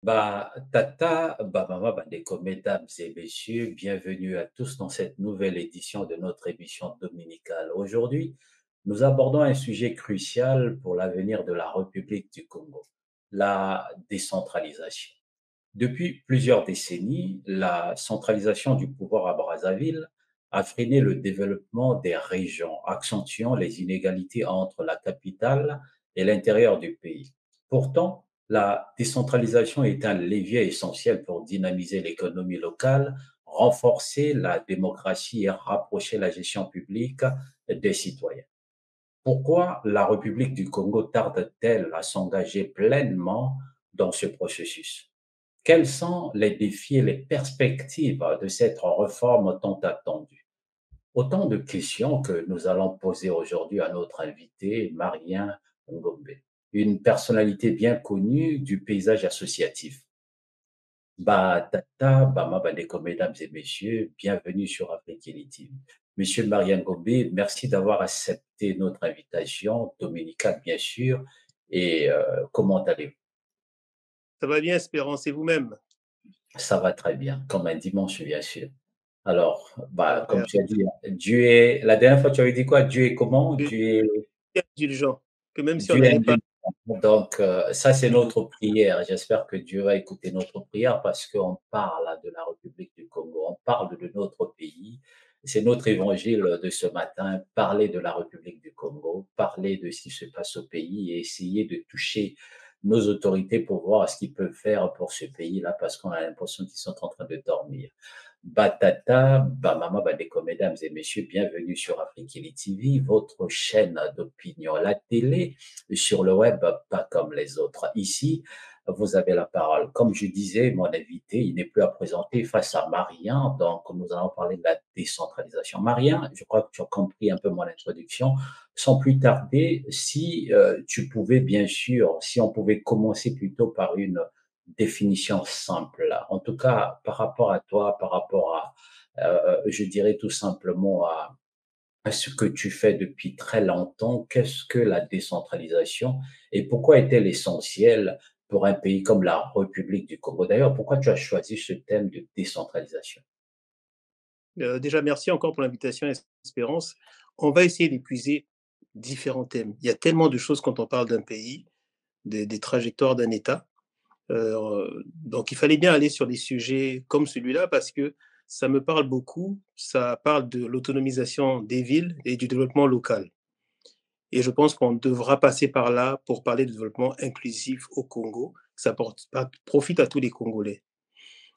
Tata, Mama, Bandeko, mesdames et messieurs, bienvenue à tous dans cette nouvelle édition de notre émission dominicale. Aujourd'hui, nous abordons un sujet crucial pour l'avenir de la République du Congo, la décentralisation. Depuis plusieurs décennies, la centralisation du pouvoir à Brazzaville a freiné le développement des régions, accentuant les inégalités entre la capitale et l'intérieur du pays. Pourtant, la décentralisation est un levier essentiel pour dynamiser l'économie locale, renforcer la démocratie et rapprocher la gestion publique des citoyens. Pourquoi la République du Congo tarde-t-elle à s'engager pleinement dans ce processus? Quels sont les défis et les perspectives de cette réforme tant attendue? Autant de questions que nous allons poser aujourd'hui à notre invité, Marien Ngombe, une personnalité bien connue du paysage associatif. Tata, Bama Bandeko, mesdames et messieurs, bienvenue sur Afrique TV. Monsieur Marien Ngombe, merci d'avoir accepté notre invitation, dominicale bien sûr, et comment allez-vous? Ça va bien, Espérance, et vous-même? Ça va très bien, comme un dimanche, bien sûr. Alors, comme Super. tu as dit, Dieu est, la dernière fois, tu avais dit quoi? Dieu est comment? Dieu est indulgent, que même si on Dieu est n'avait pas. indulgent. Donc, ça, c'est notre prière. J'espère que Dieu va écouter notre prière parce qu'on parle de la République du Congo, on parle de notre pays. C'est notre évangile de ce matin, parler de la République du Congo, parler de ce qui se passe au pays et essayer de toucher nos autorités pour voir ce qu'ils peuvent faire pour ce pays-là parce qu'on a l'impression qu'ils sont en train de dormir. Batata, Bamama, Badeko, mesdames et messieurs, bienvenue sur Afrique TV, votre chaîne d'opinion. La télé sur le web, pas comme les autres. Ici, vous avez la parole. Comme je disais, mon invité, il n'est plus à présenter face à Marien, donc nous allons parler de la décentralisation. Marien, je crois que tu as compris un peu mon introduction. Sans plus tarder, si tu pouvais, bien sûr, si on pouvait commencer plutôt par une définition simple. En tout cas, par rapport à toi, par rapport à, je dirais tout simplement à ce que tu fais depuis très longtemps, qu'est-ce que la décentralisation et pourquoi est-elle essentielle pour un pays comme la République du Congo? D'ailleurs, pourquoi tu as choisi ce thème de décentralisation? Déjà, merci encore pour l'invitation, Espérance. On va essayer d'épuiser différents thèmes. Il y a tellement de choses quand on parle d'un pays, des trajectoires d'un État. Donc, il fallait bien aller sur des sujets comme celui-là parce que ça me parle beaucoup. Ça parle de l'autonomisation des villes et du développement local. Et je pense qu'on devra passer par là pour parler de développement inclusif au Congo. Profite à tous les Congolais.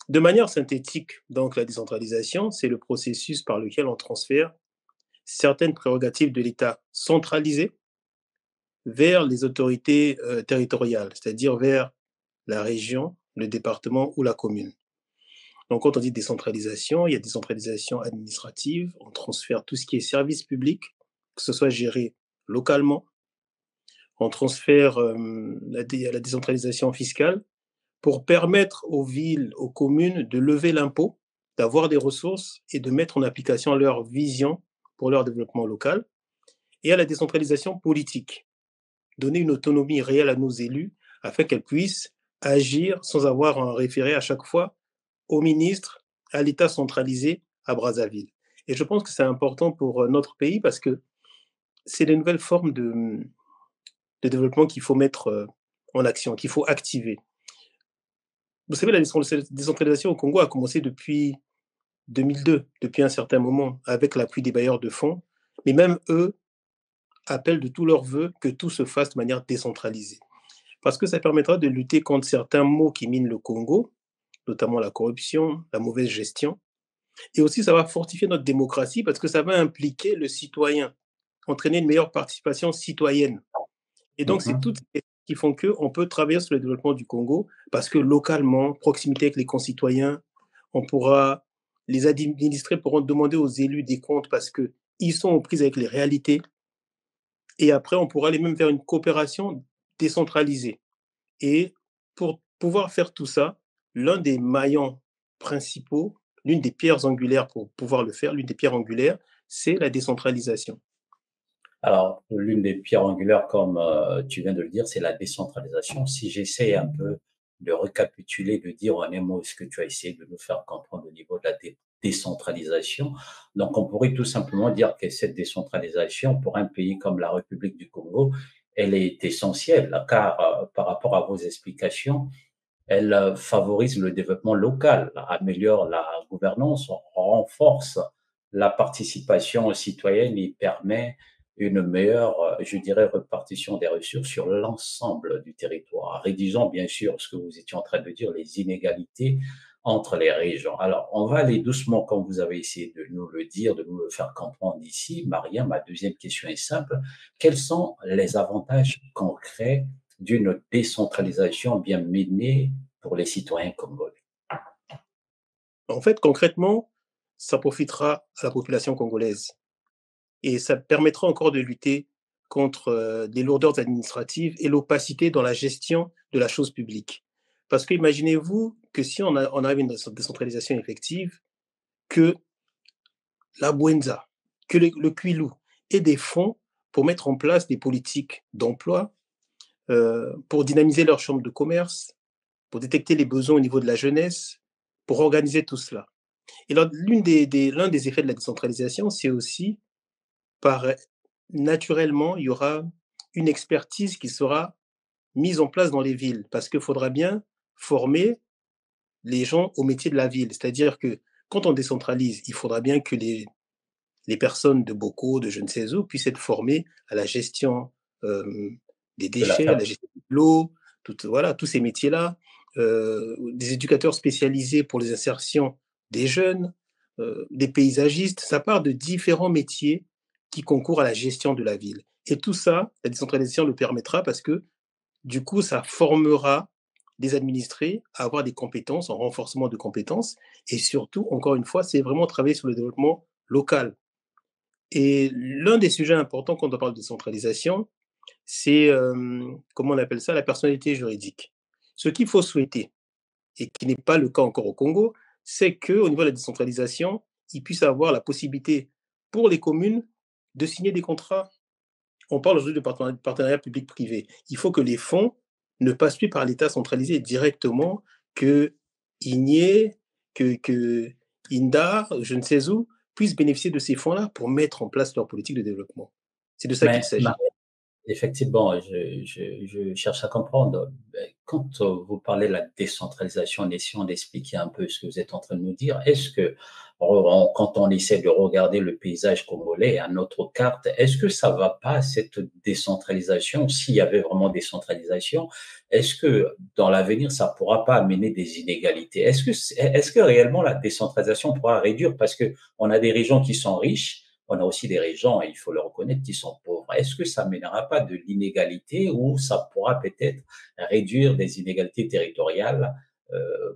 De manière synthétique, donc la décentralisation, c'est le processus par lequel on transfère certaines prérogatives de l'État centralisé vers les autorités territoriales, c'est-à-dire vers la région, le département ou la commune. Donc quand on dit décentralisation, il y a décentralisation administrative, on transfère tout ce qui est service public, que ce soit géré localement, on transfère la décentralisation fiscale pour permettre aux villes, aux communes de lever l'impôt, d'avoir des ressources et de mettre en application leur vision pour leur développement local, et à la décentralisation politique, donner une autonomie réelle à nos élus afin qu'elles puissent agir sans avoir à en référer à chaque fois au ministre, à l'État centralisé à Brazzaville. Et je pense que c'est important pour notre pays parce que c'est de nouvelles formes de développement qu'il faut mettre en action, qu'il faut activer. Vous savez, la décentralisation au Congo a commencé depuis 2002, depuis un certain moment, avec l'appui des bailleurs de fonds. Mais même eux appellent de tous leurs voeux que tout se fasse de manière décentralisée. Parce que ça permettra de lutter contre certains maux qui minent le Congo, notamment la corruption, la mauvaise gestion. Et aussi, ça va fortifier notre démocratie parce que ça va impliquer le citoyen, entraîner une meilleure participation citoyenne. Et donc, c'est Mhm. toutes ces choses qui font qu'on peut travailler sur le développement du Congo parce que localement, proximité avec les concitoyens, on pourra, les administrés pourront demander aux élus des comptes parce qu'ils sont aux prises avec les réalités. Et après, on pourra aller même vers une coopération décentralisée. Et pour pouvoir faire tout ça, l'un des maillons principaux, l'une des pierres angulaires pour pouvoir le faire, l'une des pierres angulaires, c'est la décentralisation. Alors, l'une des pierres angulaires, comme tu viens de le dire, c'est la décentralisation. Si j'essaie un peu de récapituler, de dire en un mot ce que tu as essayé de nous faire comprendre au niveau de la décentralisation. Donc, on pourrait tout simplement dire que cette décentralisation, pour un pays comme la République du Congo, elle est essentielle, car par rapport à vos explications, elle favorise le développement local, améliore la gouvernance, renforce la participation citoyenne et permet une meilleure, je dirais, répartition des ressources sur l'ensemble du territoire, réduisant bien sûr ce que vous étiez en train de dire, les inégalités entre les régions. Alors, on va aller doucement, comme vous avez essayé de nous le dire, de nous le faire comprendre ici. Maria, ma deuxième question est simple. Quels sont les avantages concrets d'une décentralisation bien menée pour les citoyens congolais? En fait, concrètement, ça profitera à la population congolaise et ça permettra encore de lutter contre, les lourdeurs administratives et l'opacité dans la gestion de la chose publique. Parce qu'imaginez-vous que si on avait une décentralisation effective, que la Bwenza, que le Kwilu aient des fonds pour mettre en place des politiques d'emploi, pour dynamiser leurs chambres de commerce, pour détecter les besoins au niveau de la jeunesse, pour organiser tout cela. Et l'un des effets de la décentralisation, c'est aussi par naturellement, il y aura une expertise qui sera mise en place dans les villes, parce qu'il faudra bien former les gens au métier de la ville. C'est-à-dire que quand on décentralise, il faudra bien que les personnes de Boko, de je ne sais où, puissent être formées à la gestion des De la déchets, à faire. la gestion de l'eau, voilà, tous ces métiers-là. Des éducateurs spécialisés pour les insertions des jeunes, des paysagistes. Ça part de différents métiers qui concourent à la gestion de la ville. Et tout ça, la décentralisation le permettra parce que du coup, ça formera des administrés à avoir des compétences, en renforcement de compétences. Et surtout, encore une fois, c'est vraiment travailler sur le développement local. Et l'un des sujets importants quand on parle de décentralisation, c'est, comment on appelle ça? La personnalité juridique. Ce qu'il faut souhaiter, et qui n'est pas le cas encore au Congo, c'est qu'au niveau de la décentralisation, ils puissent avoir la possibilité pour les communes de signer des contrats. On parle aujourd'hui de partenariat public-privé. Il faut que les fonds ne passent plus par l'État centralisé directement, que INIE, que INDA, je ne sais où, puissent bénéficier de ces fonds-là pour mettre en place leur politique de développement. C'est de ça qu'il Mais s'agit. effectivement, je cherche à comprendre. Quand vous parlez de la décentralisation, en essayant d'expliquer un peu ce que vous êtes en train de nous dire, est-ce que quand on essaie de regarder le paysage congolais à notre carte, est-ce que ça va pas cette décentralisation, s'il y avait vraiment décentralisation, est-ce que dans l'avenir ça pourra pas amener des inégalités? Est-ce que réellement la décentralisation pourra réduire parce que on a des régions qui sont riches, on a aussi des régions, il faut le reconnaître, qui sont pauvres. Est-ce que ça mènera pas de l'inégalité ou ça pourra peut-être réduire des inégalités territoriales?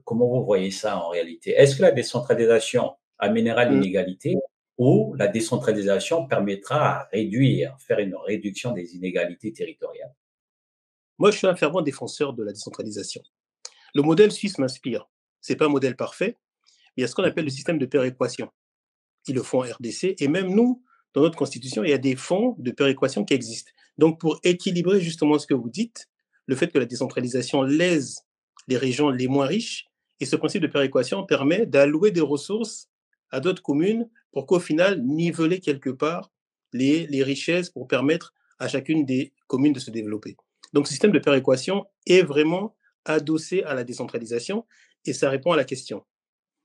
Comment vous voyez ça en réalité? Est-ce que la décentralisation amènera Mmh. l'inégalité ou la décentralisation permettra à réduire, faire une réduction des inégalités territoriales? Moi, je suis un fervent défenseur de la décentralisation. Le modèle suisse m'inspire. C'est pas un modèle parfait. Il y a ce qu'on appelle le système de péréquation. Ils le font en RDC et même nous, dans notre constitution, il y a des fonds de péréquation qui existent. Donc, pour équilibrer justement ce que vous dites, le fait que la décentralisation lèse les régions les moins riches, et ce principe de péréquation permet d'allouer des ressources à d'autres communes pour qu'au final, niveler quelque part les richesses pour permettre à chacune des communes de se développer. Donc, ce système de péréquation est vraiment adossé à la décentralisation et ça répond à la question.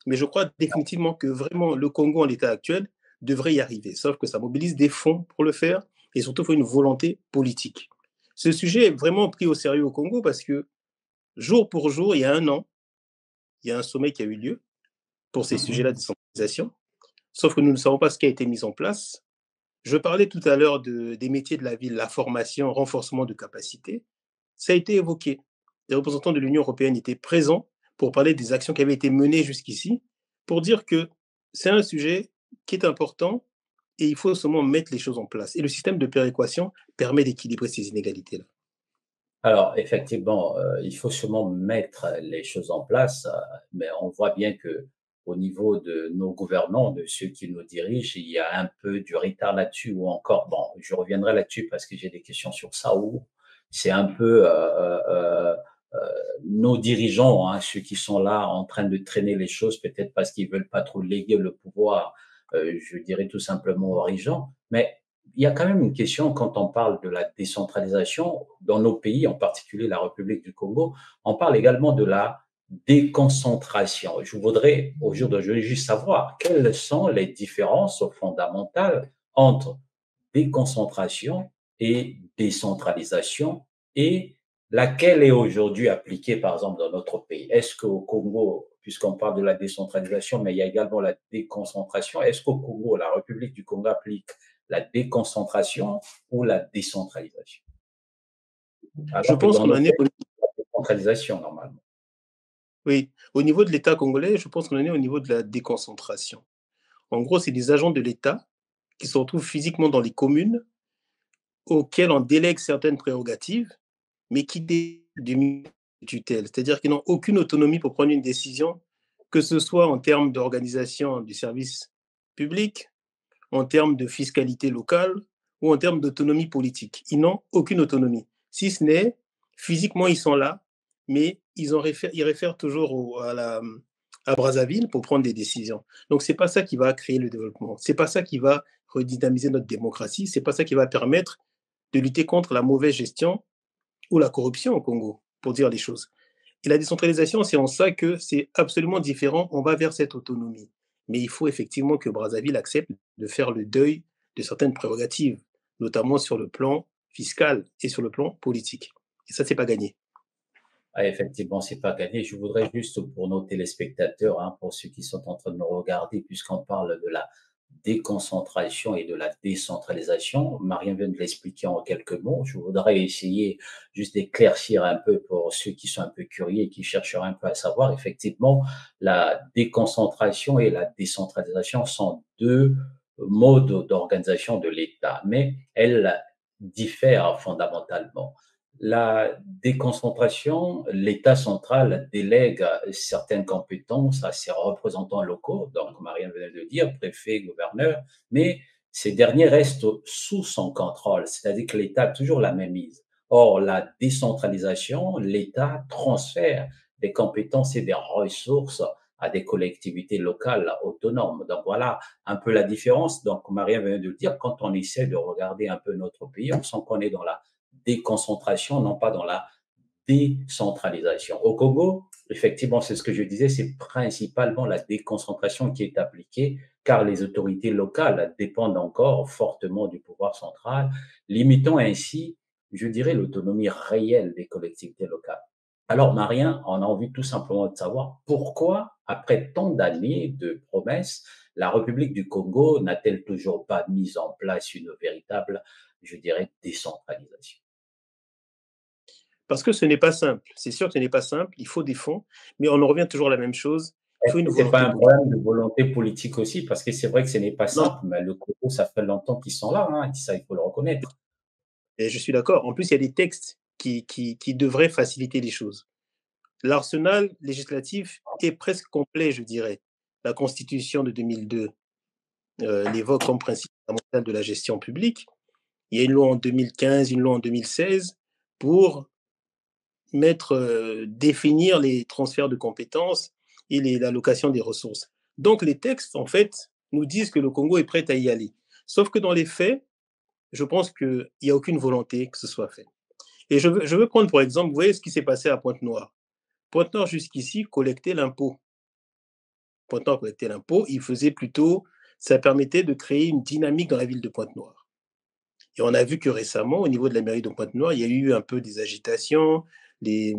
Mais je crois définitivement que vraiment le Congo en l'état actuel devrait y arriver, sauf que ça mobilise des fonds pour le faire et surtout il faut une volonté politique. Ce sujet est vraiment pris au sérieux au Congo parce que jour pour jour, il y a un an, il y a un sommet qui a eu lieu pour ces sujets-là de Mhm. décentralisation, sauf que nous ne savons pas ce qui a été mis en place. Je parlais tout à l'heure des métiers de la ville, la formation, renforcement de capacité. Ça a été évoqué. Les représentants de l'Union européenne étaient présents pour parler des actions qui avaient été menées jusqu'ici, pour dire que c'est un sujet qui est important et il faut seulement mettre les choses en place. Et le système de péréquation permet d'équilibrer ces inégalités-là. Alors, effectivement, il faut sûrement mettre les choses en place, mais on voit bien que au niveau de nos gouvernants, de ceux qui nous dirigent, il y a un peu du retard là-dessus ou encore bon, je reviendrai là-dessus parce que j'ai des questions sur ça, où c'est un peu, nos dirigeants, hein, ceux qui sont là en train de traîner les choses, peut-être parce qu'ils veulent pas trop léguer le pouvoir, je dirais tout simplement aux dirigeants. Mais il y a quand même une question quand on parle de la décentralisation dans nos pays, en particulier la République du Congo, on parle également de la déconcentration. Je voudrais au jour d'aujourd'hui juste savoir quelles sont les différences fondamentales entre déconcentration et décentralisation et laquelle est aujourd'hui appliquée, par exemple, dans notre pays. Est-ce qu'au Congo, puisqu'on parle de la décentralisation, mais il y a également la déconcentration, est-ce qu'au Congo, la République du Congo applique la déconcentration ou la décentralisation? Je Alors que pense dans qu'on notre en est pays, c'est la décentralisation, normalement. oui, au niveau de l'État congolais, je pense qu'on en est au niveau de la déconcentration. En gros, c'est des agents de l'État qui se retrouvent physiquement dans les communes auxquelles on délègue certaines prérogatives, mais qui dépendent du ministère de tutelle. C'est-à-dire qu'ils n'ont aucune autonomie pour prendre une décision, que ce soit en termes d'organisation du service public, en termes de fiscalité locale ou en termes d'autonomie politique. Ils n'ont aucune autonomie. Si ce n'est, physiquement, ils sont là, mais ils réfèrent toujours à Brazzaville pour prendre des décisions. Donc, ce n'est pas ça qui va créer le développement. Ce n'est pas ça qui va redynamiser notre démocratie. Ce n'est pas ça qui va permettre de lutter contre la mauvaise gestion ou la corruption au Congo, pour dire les choses. Et la décentralisation, c'est en ça que c'est absolument différent. On va vers cette autonomie. Mais il faut effectivement que Brazzaville accepte de faire le deuil de certaines prérogatives, notamment sur le plan fiscal et sur le plan politique. Et ça, c'est pas gagné. Ah, effectivement, c'est pas gagné. Je voudrais juste pour nos téléspectateurs, hein, pour ceux qui sont en train de nous regarder, puisqu'on parle de la déconcentration et de la décentralisation, Mariam vient de l'expliquer en quelques mots. Je voudrais essayer juste d'éclaircir un peu pour ceux qui sont un peu curieux et qui chercheraient un peu à savoir. Effectivement, la déconcentration et la décentralisation sont deux modes d'organisation de l'État, mais elles diffèrent fondamentalement. La déconcentration, l'État central délègue certaines compétences à ses représentants locaux, donc Marianne venait de dire, préfet, gouverneur, mais ces derniers restent sous son contrôle, c'est-à-dire que l'État a toujours la même mise. Or, la décentralisation, l'État transfère des compétences et des ressources à des collectivités locales autonomes. Donc voilà un peu la différence. Donc Marianne venait de le dire, quand on essaie de regarder un peu notre pays, on sent qu'on est dans la déconcentration, non pas dans la décentralisation. Au Congo, effectivement, c'est ce que je disais, c'est principalement la déconcentration qui est appliquée, car les autorités locales dépendent encore fortement du pouvoir central, limitant ainsi, je dirais, l'autonomie réelle des collectivités locales. Alors, Marien, on a envie tout simplement de savoir pourquoi, après tant d'années de promesses, la République du Congo n'a-t-elle toujours pas mis en place une véritable, je dirais, décentralisation? Parce que ce n'est pas simple. C'est sûr que ce n'est pas simple. Il faut des fonds, mais on en revient toujours à la même chose. Il Est-ce faut une que c'est pas volonté un politique. problème de volonté politique aussi? Parce que c'est vrai que ce n'est pas Non, simple, mais le Congo, ça fait longtemps qu'ils sont là, hein, ça, il faut le reconnaître. et je suis d'accord. En plus, il y a des textes qui devraient faciliter les choses. L'arsenal législatif est presque complet, je dirais. La Constitution de 2002 l'évoque comme principe fondamental de la gestion publique. Il y a une loi en 2015, une loi en 2016 pour définir les transferts de compétences et l'allocation des ressources. Donc les textes, en fait, nous disent que le Congo est prêt à y aller. Sauf que dans les faits, je pense qu'il n'y a aucune volonté que ce soit fait. Et je veux prendre pour exemple, vous voyez ce qui s'est passé à Pointe-Noire. Pointe-Noire, jusqu'ici, collectait l'impôt. Pointe-Noire collectait l'impôt, il faisait plutôt, ça permettait de créer une dynamique dans la ville de Pointe-Noire. Et on a vu que récemment, au niveau de la mairie de Pointe-Noire, il y a eu un peu des agitations, des,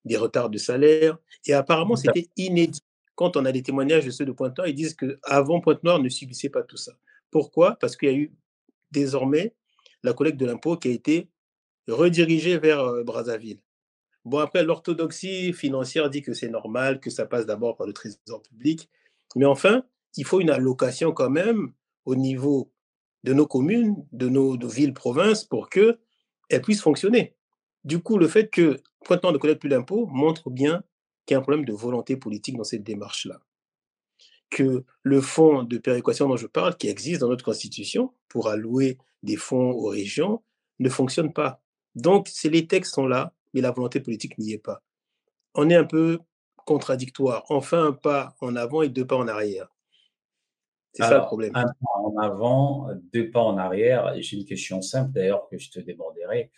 des retards de salaire, et apparemment, c'était inédit. Quand on a des témoignages de ceux de Pointe-Noire, ils disent qu'avant, Pointe-Noire ne subissait pas tout ça. Pourquoi? Parce qu'il y a eu désormais la collecte de l'impôt qui a été redirigée vers Brazzaville. Bon, après, l'orthodoxie financière dit que c'est normal, que ça passe d'abord par le trésor public. Mais enfin, il faut une allocation quand même au niveau de nos communes, de villes, provinces, pour qu'elles puissent fonctionner. Du coup, le fait que Pointe-Noire ne collecte plus d'impôts montre bien qu'il y a un problème de volonté politique dans cette démarche-là. Que le fonds de péréquation dont je parle, qui existe dans notre constitution pour allouer des fonds aux régions, ne fonctionne pas. Donc, les textes sont là, mais la volonté politique n'y est pas. on est un peu contradictoire. On fait un pas en avant et 2 pas en arrière. C'est ça le Alors, problème. un pas en avant, 2 pas en arrière. J'ai une question simple d'ailleurs que je te demanderai,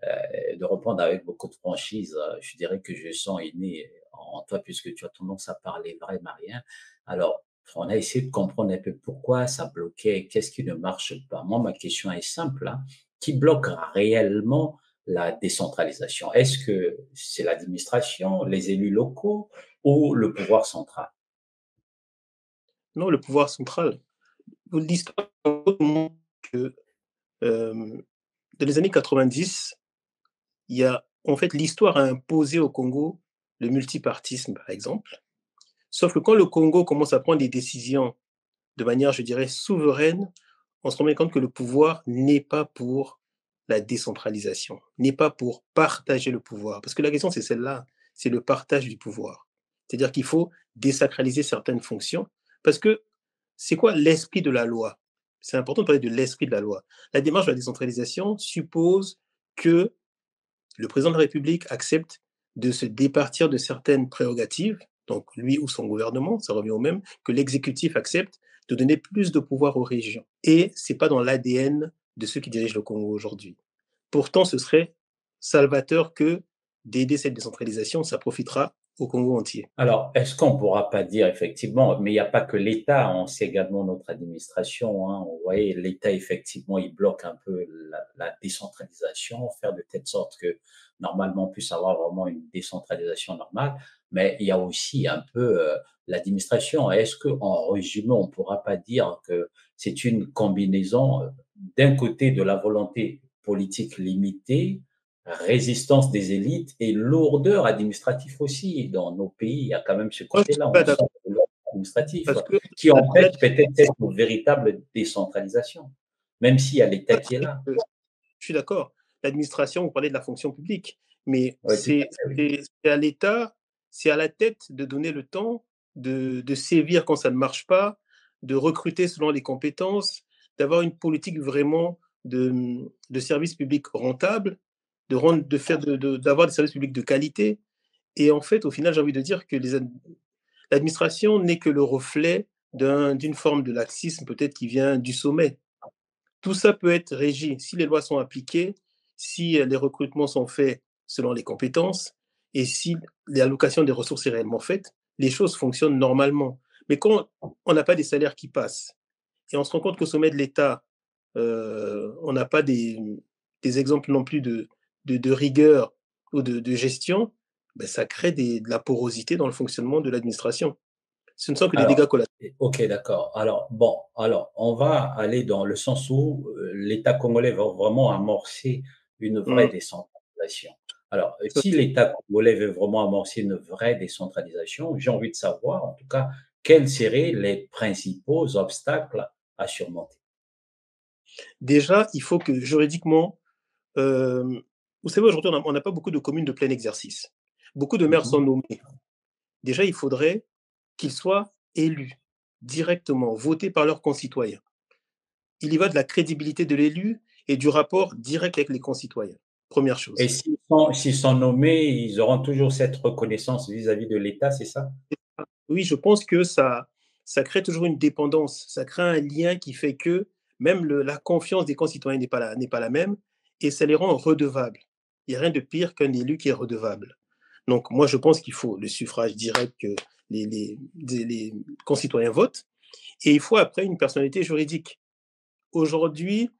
de répondre avec beaucoup de franchise. Je dirais que je sens inné en toi puisque tu as tendance à parler vraiment rien. Alors, on a essayé de comprendre un peu pourquoi ça bloquait, qu'est-ce qui ne marche pas? Moi, ma question est simple, hein. Qui bloque réellement la décentralisation? Est-ce que c'est l'administration, les élus locaux ou le pouvoir central? Non, le pouvoir central. L'histoire montre que, dans les années 90, il y a en fait, l'histoire a imposé au Congo le multipartisme, par exemple. Sauf que quand le Congo commence à prendre des décisions de manière, je dirais, souveraine, on se rend bien compte que le pouvoir n'est pas pour la décentralisation, n'est pas pour partager le pouvoir. Parce que la question, c'est celle-là, c'est le partage du pouvoir. C'est-à-dire qu'il faut désacraliser certaines fonctions, parce que c'est quoi l'esprit de la loi? C'est important de parler de l'esprit de la loi. La démarche de la décentralisation suppose que le président de la République accepte de se départir de certaines prérogatives, donc lui ou son gouvernement, ça revient au même, que l'exécutif accepte de donner plus de pouvoir aux régions. Et ce n'est pas dans l'ADN de ceux qui dirigent le Congo aujourd'hui. Pourtant, ce serait salvateur que d'aider cette décentralisation, ça profitera au Congo entier. Alors, est-ce qu'on ne pourra pas dire effectivement, mais il n'y a pas que l'État, on sait également notre administration, hein. Vous voyez, l'État, effectivement, il bloque un peu la décentralisation, faire de telle sorte que normalement on puisse avoir vraiment une décentralisation normale, mais il y a aussi un peu l'administration. Est-ce qu'en résumé, on ne pourra pas dire que c'est une combinaison d'un côté de la volonté politique limitée, résistance des élites et lourdeur administrative aussi. Dans nos pays, il y a quand même ce Moi, je ne côté-là, suis pas on sent d'accord de l'ordre administratif parce que qui la empêche peut-être cette véritable décentralisation, même s'il y a l'État qui est là. je suis d'accord. L'administration, vous parlez de la fonction publique, mais Oui, tout à fait, oui. c'est à l'État, c'est à la tête de donner le temps de sévir quand ça ne marche pas, de recruter selon les compétences, d'avoir une politique vraiment de services publics rentables, de faire d'avoir des services publics de qualité. Et en fait, au final, j'ai envie de dire que l'administration n'est que le reflet d'une forme de laxisme peut-être qui vient du sommet. Tout ça peut être régi si les lois sont appliquées, si les recrutements sont faits selon les compétences et si l'allocation des ressources est réellement faite, les choses fonctionnent normalement. Mais quand on n'a pas des salaires qui passent et on se rend compte qu'au sommet de l'État, on n'a pas des exemples non plus de rigueur ou de gestion, ben ça crée de la porosité dans le fonctionnement de l'administration. Ce ne sont que des dégâts Alors, collatéraux. OK, d'accord. Alors, bon, alors, on va aller dans le sens où l'État congolais va vraiment amorcer une vraie Mmh. décentralisation. Alors, Ça, si c'est l'État congolais veut vraiment amorcer une vraie décentralisation, j'ai envie de savoir, en tout cas, quels seraient les principaux obstacles à surmonter? déjà, il faut que juridiquement, vous savez, aujourd'hui, on n'a pas beaucoup de communes de plein exercice. Beaucoup de maires sont Mhm. nommés. Déjà, il faudrait qu'ils soient élus directement, votés par leurs concitoyens. Il y va de la crédibilité de l'élu et du rapport direct avec les concitoyens. Première Et chose. s'ils sont nommés, ils auront toujours cette reconnaissance vis-à-vis de l'État, c'est ça? Oui, je pense que ça crée toujours une dépendance, ça crée un lien qui fait que même la confiance des concitoyens n'est pas la même et ça les rend redevables. Il n'y a rien de pire qu'un élu qui est redevable. Donc moi, je pense qu'il faut le suffrage direct que les concitoyens votent et il faut après une personnalité juridique. Aujourd'hui,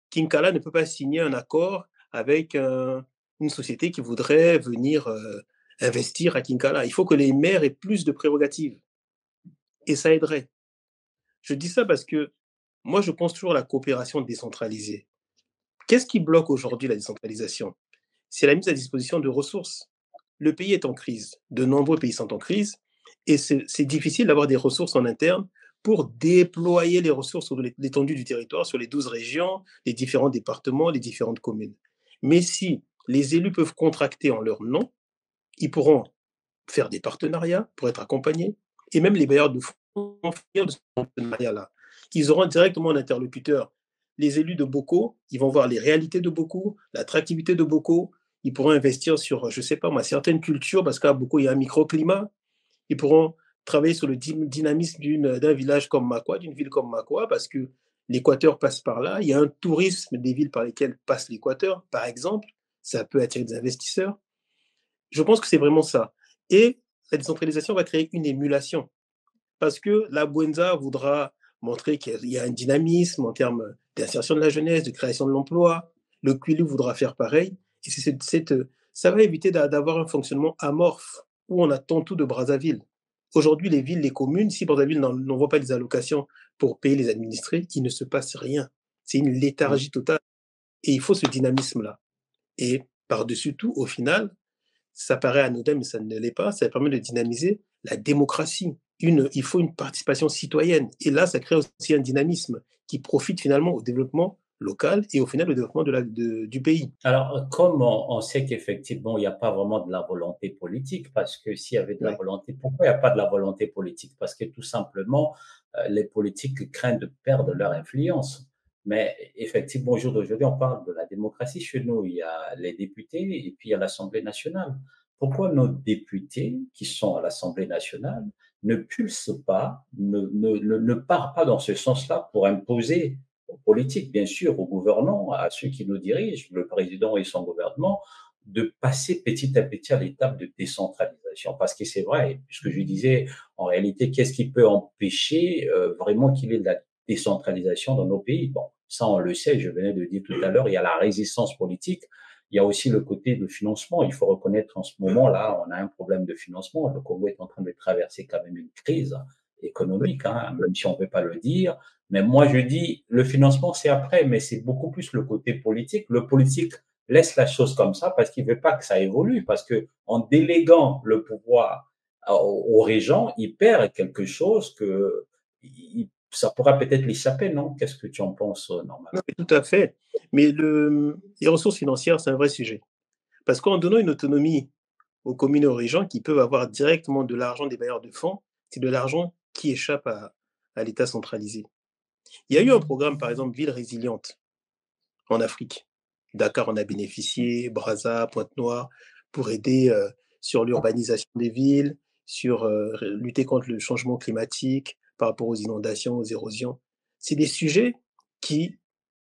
Kinkala ne peut pas signer un accord avec une société qui voudrait venir investir à Kinkala. Il faut que les maires aient plus de prérogatives et ça aiderait. Je dis ça parce que moi, je pense toujours à la coopération décentralisée. Qu'est-ce qui bloque aujourd'hui la décentralisation? C'est la mise à disposition de ressources. Le pays est en crise. De nombreux pays sont en crise et c'est difficile d'avoir des ressources en interne pour déployer les ressources sur l'étendue du territoire, sur les 12 régions, les différents départements, les différentes communes. Mais si les élus peuvent contracter en leur nom, ils pourront faire des partenariats pour être accompagnés et même les bailleurs de fonds de ce partenariat-là. Ils auront directement un interlocuteur. Les élus de Boko, ils vont voir les réalités de Boko, l'attractivité de Boko, Ils pourront investir sur, je ne sais pas moi, certaines cultures, parce qu'à beaucoup, il y a un microclimat. Ils pourront travailler sur le dynamisme d'un village comme Makwa, d'une ville comme Makwa, parce que l'équateur passe par là. Il y a un tourisme des villes par lesquelles passe l'équateur, par exemple. Ça peut attirer des investisseurs. Je pense que c'est vraiment ça. Et la décentralisation va créer une émulation, parce que la Bwenza voudra montrer qu'il y a un dynamisme en termes d'insertion de la jeunesse, de création de l'emploi. Le Kwilu voudra faire pareil. Et ça va éviter d'avoir un fonctionnement amorphe où on attend tout de Brazzaville. Aujourd'hui, les villes, les communes, si Brazzaville n'envoie pas les allocations pour payer les administrés, il ne se passe rien. C'est une léthargie totale. Et il faut ce dynamisme-là. Et par-dessus tout, au final, ça paraît anodin, mais ça ne l'est pas, ça permet de dynamiser la démocratie. Il faut une participation citoyenne. Et là, ça crée aussi un dynamisme qui profite finalement au développement local et au final au développement du pays. Alors, comme on sait qu'effectivement, il n'y a pas vraiment de la volonté politique, parce que s'il y avait de la Ouais. volonté, pourquoi il n'y a pas de la volonté politique? Parce que tout simplement, les politiques craignent de perdre leur influence. Mais effectivement, au jour d'aujourd'hui, on parle de la démocratie. Chez nous, il y a les députés et puis il y a l'Assemblée nationale. Pourquoi nos députés qui sont à l'Assemblée nationale ne pulsent pas, ne partent pas dans ce sens-là pour imposer aux politiques, bien sûr, aux gouvernants, à ceux qui nous dirigent, le président et son gouvernement, de passer petit à petit à l'étape de décentralisation. Parce que c'est vrai, puisque je disais, en réalité, qu'est-ce qui peut empêcher vraiment qu'il y ait de la décentralisation dans nos pays? Bon, ça, on le sait, je venais de dire tout à l'heure, il y a la résistance politique, il y a aussi le côté de financement. Il faut reconnaître en ce moment-là, on a un problème de financement. Le Congo est en train de traverser quand même une crise économique, hein, même si on ne peut pas le dire. Mais moi, je dis, le financement, c'est après, mais c'est beaucoup plus le côté politique. Le politique laisse la chose comme ça parce qu'il ne veut pas que ça évolue, parce que en déléguant le pouvoir aux régents, il perd quelque chose que ça pourra peut-être l'échapper, non? Qu'est-ce que tu en penses, Non, normalement? mais tout à fait. Mais les ressources financières, c'est un vrai sujet. Parce qu'en donnant une autonomie aux communes et aux régions qui peuvent avoir directement de l'argent des bailleurs de fonds, c'est de l'argent qui échappe à l'État centralisé. Il y a eu un programme, par exemple, Ville résiliente en Afrique. Dakar en a bénéficié, Brazza, Pointe-Noire, pour aider sur l'urbanisation des villes, sur lutter contre le changement climatique, par rapport aux inondations, aux érosions. C'est des sujets qui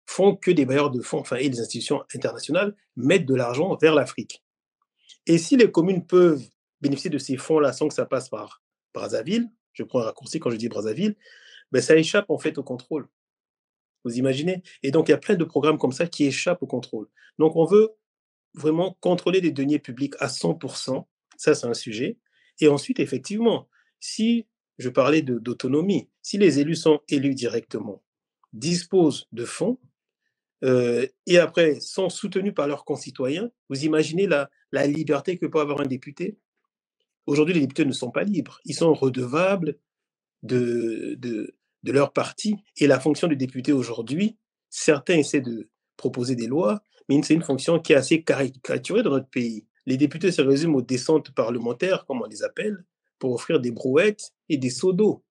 font que des bailleurs de fonds, enfin, et les institutions internationales mettent de l'argent vers l'Afrique. Et si les communes peuvent bénéficier de ces fonds-là sans que ça passe par Brazzaville, je prends un raccourci quand je dis Brazzaville, ben ça échappe en fait au contrôle. Vous imaginez? Et donc, il y a plein de programmes comme ça qui échappent au contrôle. Donc, on veut vraiment contrôler les deniers publics à 100%. Ça, c'est un sujet. Et ensuite, effectivement, si je parlais d'autonomie, si les élus sont élus directement, disposent de fonds, et après sont soutenus par leurs concitoyens, vous imaginez la liberté que peut avoir un député? Aujourd'hui, les députés ne sont pas libres. Ils sont redevables de, de, de leur parti. Et la fonction de député aujourd'hui, certains essaient de proposer des lois, mais c'est une fonction qui est assez caricaturée dans notre pays. Les députés se résument aux descentes parlementaires, comme on les appelle, pour offrir des brouettes et des seaux d'eau.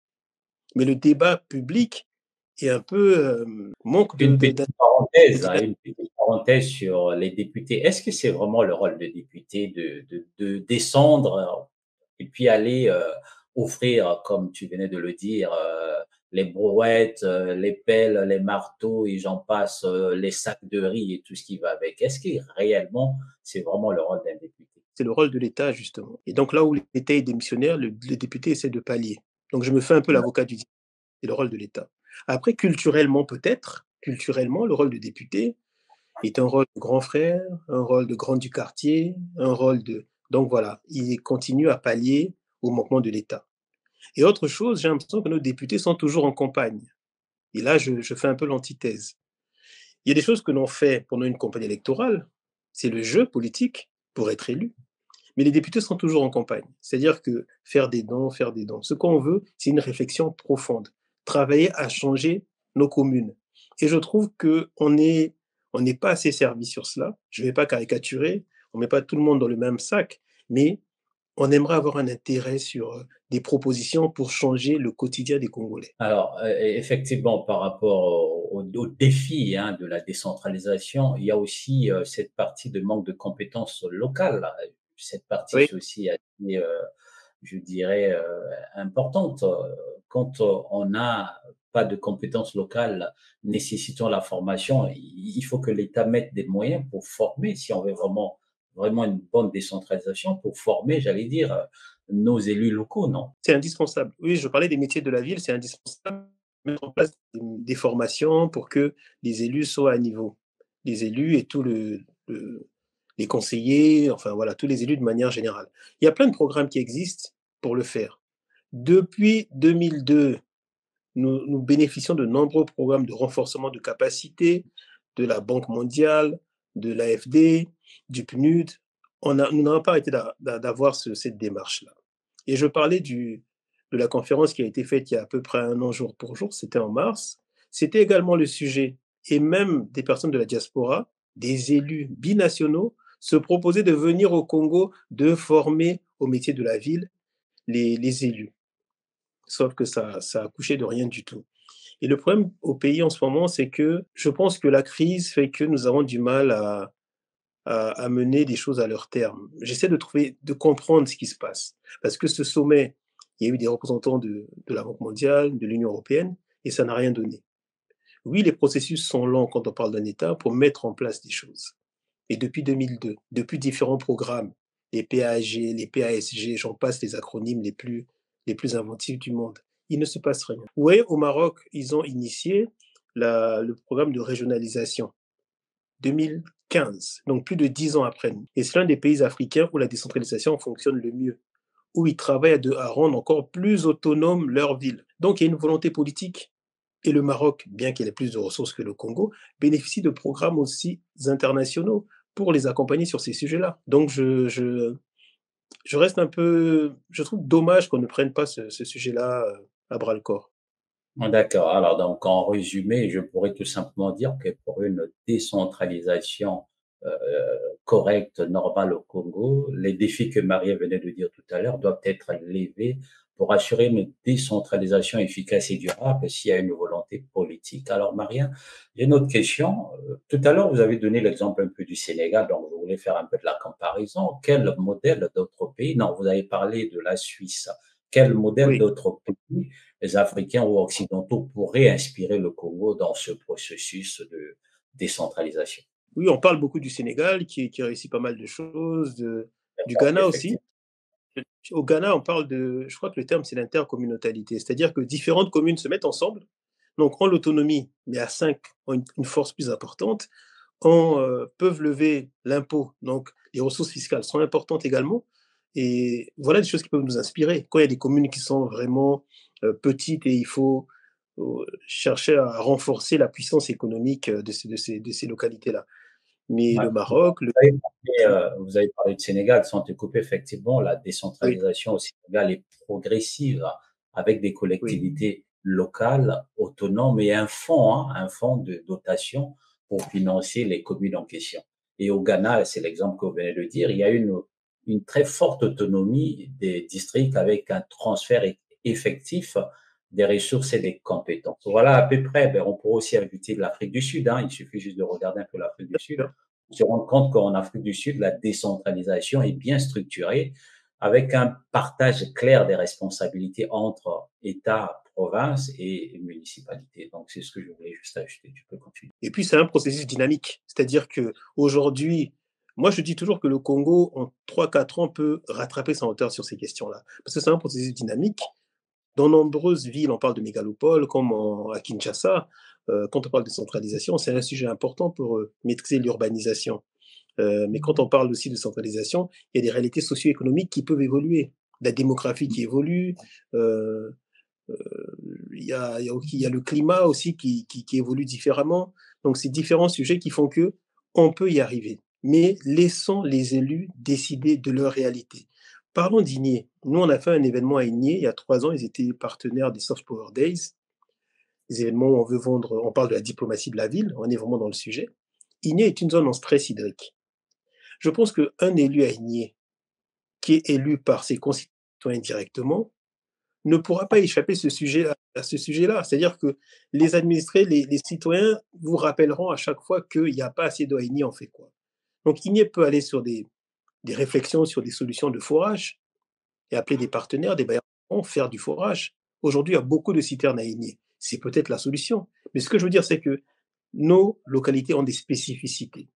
Mais le débat public est un peu manque Une petite parenthèse, hein, d'intérêt. une petite parenthèse sur les députés. Est-ce que c'est vraiment le rôle de député de descendre et puis aller offrir, comme tu venais de le dire, les brouettes, les pelles, les marteaux et j'en passe, les sacs de riz et tout ce qui va avec? Est-ce que réellement c'est vraiment le rôle d'un député? C'est le rôle de l'État, justement. Et donc là où l'État est démissionnaire, le député essaie de pallier. Donc je me fais un peu l'avocat du diable. C'est le rôle de l'État. Après, culturellement, peut-être, culturellement, le rôle de député est un rôle de grand frère, un rôle de grand du quartier, un rôle de... Donc voilà, il continue à pallier au manquement de l'État. Et autre chose, j'ai l'impression que nos députés sont toujours en campagne. Et là, je fais un peu l'antithèse. Il y a des choses que l'on fait pendant une campagne électorale, c'est le jeu politique pour être élu. Mais les députés sont toujours en campagne. C'est-à-dire que faire des dons, faire des dons. Ce qu'on veut, c'est une réflexion profonde. Travailler à changer nos communes. Et je trouve on n'est pas assez servi sur cela. Je ne vais pas caricaturer. On ne met pas tout le monde dans le même sac. Mais on aimerait avoir un intérêt sur des propositions pour changer le quotidien des Congolais. Alors, effectivement, par rapport au défi hein, de la décentralisation, il y a aussi cette partie de manque de compétences locales. Cette partie, Oui, c'est aussi assez, je dirais, importante. Quand on n'a pas de compétences locales nécessitant la formation, il faut que l'État mette des moyens pour former, si on veut vraiment une bonne décentralisation, pour former, j'allais dire, nos élus locaux, non? c'est indispensable. Oui, je parlais des métiers de la ville, c'est indispensable de mettre en place des formations pour que les élus soient à niveau. Les élus et les conseillers, enfin voilà, tous les élus de manière générale. Il y a plein de programmes qui existent pour le faire. Depuis 2002, nous bénéficions de nombreux programmes de renforcement de capacité de la Banque mondiale, de l'AFD, du PNUD. Nous n'avons pas arrêté d'avoir cette démarche-là. Et je parlais de la conférence qui a été faite il y a à peu près un an jour pour jour, c'était en mars. C'était également le sujet. Et même des personnes de la diaspora, des élus binationaux, se proposaient de venir au Congo, de former au métier de la ville les élus. Sauf que ça a accouché de rien du tout. Et le problème au pays en ce moment, c'est que je pense que la crise fait que nous avons du mal à mener des choses à leur terme. J'essaie de comprendre ce qui se passe. Parce que ce sommet, il y a eu des représentants de la Banque mondiale, de l'Union européenne, et ça n'a rien donné. Oui, les processus sont lents quand on parle d'un État pour mettre en place des choses. Et depuis 2002, depuis différents programmes, les PAG, les PASG, j'en passe les acronymes les plus inventifs du monde, il ne se passe rien. Vous voyez, au Maroc, ils ont initié le programme de régionalisation 2015, donc plus de 10 ans après nous. Et c'est l'un des pays africains où la décentralisation fonctionne le mieux, où ils travaillent à rendre encore plus autonomes leurs villes. Donc il y a une volonté politique. Et le Maroc, bien qu'il ait plus de ressources que le Congo, bénéficie de programmes aussi internationaux pour les accompagner sur ces sujets-là. Donc je reste un peu... Je trouve dommage qu'on ne prenne pas ce sujet-là à bras le corps. D'accord. Alors donc en résumé, je pourrais tout simplement dire que pour une décentralisation, heu, correcte, normale au Congo, les défis que Maria venait de dire tout à l'heure doivent être levés pour assurer une décentralisation efficace et durable s'il y a une volonté politique. Alors Maria, j'ai une autre question. Tout à l'heure, vous avez donné l'exemple un peu du Sénégal, donc je voulais faire un peu de la comparaison. Quel modèle d'autres pays non, vous avez parlé de la Suisse. Quel modèle Oui, d'autres pays les Africains ou occidentaux pourraient inspirer le Congo dans ce processus de décentralisation. oui, on parle beaucoup du Sénégal qui réussit pas mal de choses, du D'accord, Ghana aussi. effectivement. Au Ghana, on parle je crois que le terme c'est l'intercommunautalité, c'est-à-dire que différentes communes se mettent ensemble, donc ont l'autonomie, mais à 5 ont une force plus importante, peuvent lever l'impôt, donc les ressources fiscales sont importantes également. Et voilà des choses qui peuvent nous inspirer. Quand il y a des communes qui sont vraiment petites et il faut chercher à renforcer la puissance économique de ces localités-là. Mais Ouais. le Vous Maroc, avez parlé, vous avez parlé de Sénégal, sans te couper, effectivement, la oui, décentralisation au Sénégal est progressive avec des oui, collectivités locales autonomes et un fonds de dotation pour financer les communes en question. Et au Ghana, c'est l'exemple que vous venez de dire, il y a une très forte autonomie des districts avec un transfert effectif des ressources et des compétences. Voilà à peu près, ben, on pourrait aussi inviter l'Afrique du Sud, hein, il suffit juste de regarder un peu l'Afrique du Sud, bien. se rendre compte qu'en Afrique du Sud, la décentralisation est bien structurée avec un partage clair des responsabilités entre État, province et municipalité. Donc, c'est ce que je voulais juste ajouter. Tu peux continuer. Et puis c'est un processus dynamique, c'est-à-dire que aujourd'hui, moi je dis toujours que le Congo, en 3 4 ans, peut rattraper son retard sur ces questions-là. Parce que c'est un processus dynamique. Dans nombreuses villes, on parle de mégalopoles, comme à Kinshasa. Quand on parle de centralisation, c'est un sujet important pour maîtriser l'urbanisation. Mais quand on parle aussi de centralisation, il y a des réalités socio-économiques qui peuvent évoluer. La démographie qui évolue, euh, il y a le climat aussi qui évolue différemment. Donc, c'est différents sujets qui font que on peut y arriver. Mais laissons les élus décider de leur réalité. Parlons d'Igné. Nous, on a fait un événement à Igné il y a 3 ans. Ils étaient partenaires des Soft Power Days. Des événements où on veut vendre, on parle de la diplomatie de la ville. On est vraiment dans le sujet. Igné est une zone en stress hydrique. Je pense qu'un élu à Igné, qui est élu par ses concitoyens directement, ne pourra pas échapper à ce sujet-là. C'est-à-dire que les administrés, les citoyens vous rappelleront à chaque fois qu'il n'y a pas assez d'eau à Igny, on fait quoi? Donc Igny peut aller sur des réflexions sur des solutions de forage et appeler des partenaires, des bailleurs fonds, faire du forage. Aujourd'hui, il y a beaucoup de citernes à Igny. C'est peut-être la solution. Mais ce que je veux dire, c'est que nos localités ont des spécificités.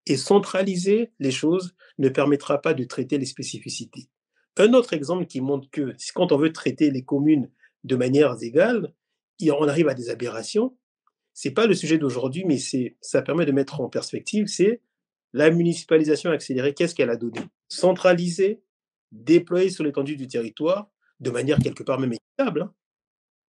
Et centraliser les choses ne permettra pas de traiter les spécificités. Un autre exemple qui montre que quand on veut traiter les communes de manière égale, on arrive à des aberrations. C'est pas le sujet d'aujourd'hui, mais ça permet de mettre en perspective, c'est la municipalisation accélérée. Qu'est-ce qu'elle a donné? Centraliser, déployer sur l'étendue du territoire, de manière quelque part même équitable, hein.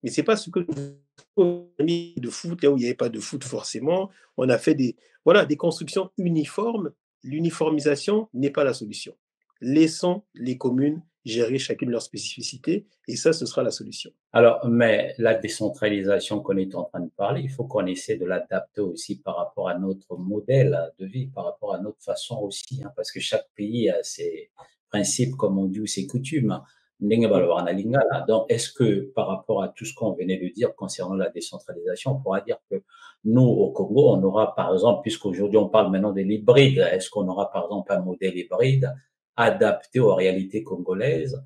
Mais c'est pas ce que de foot, là où il n'y avait pas de foot forcément. On a fait voilà, des constructions uniformes. L'uniformisation n'est pas la solution. Laissons les communes gérer chacune leur spécificité et ça, ce sera la solution. Alors, mais la décentralisation qu'on est en train de parler, il faut qu'on essaie de l'adapter aussi par rapport à notre modèle de vie, par rapport à notre façon aussi, hein, parce que chaque pays a ses principes, comme on dit, ou ses coutumes. Ndenge balobaka na Lingala. Donc, est-ce que par rapport à tout ce qu'on venait de dire concernant la décentralisation, on pourra dire que nous, au Congo, on aura par exemple, puisqu'aujourd'hui on parle maintenant de l'hybride, est-ce qu'on aura par exemple un modèle hybride adapté aux réalités congolaises,